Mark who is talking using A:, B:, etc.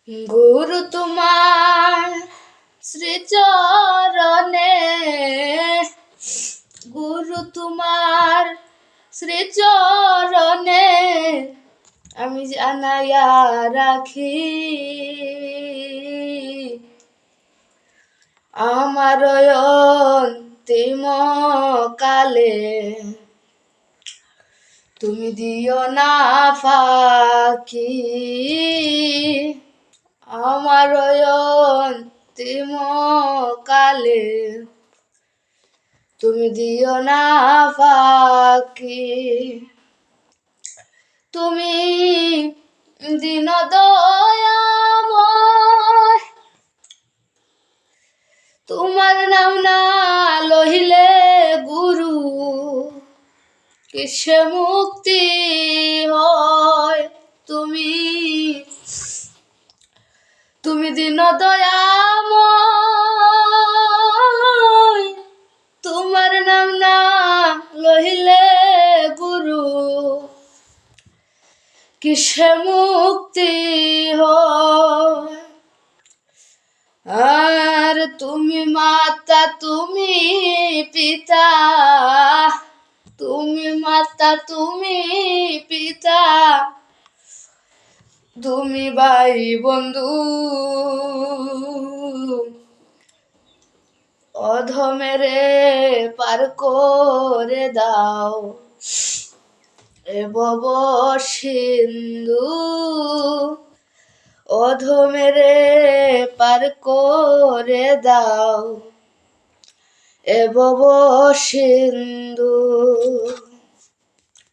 A: গুরু তোমার শ্রীচরণে, গুরু তোমার শ্রীচরণে আমি জানাইয়া রাখি আমার অন্তিম কালে তুমি দিও না ফাঁকি, আমার অন্তিম কালে তুমি দিও না ফাঁকি। তুমি দীন দয়াময়, তোমার নাম না লহিলে গুরু কিসে মুক্তি হয়। তুমি দীন দয়াময়, তোমার নাম না লহিলে গুরু কিসে মুক্তি হয়। আর তুমি মাতা তুমি পিতা, তুমি মাতা তুমি পিতা, তুমি ভাই বন্ধু, অধমেরে পার করে দাও এ ভব সিন্ধু, অধমেরে পার করে দাও এ ভব সিন্ধু।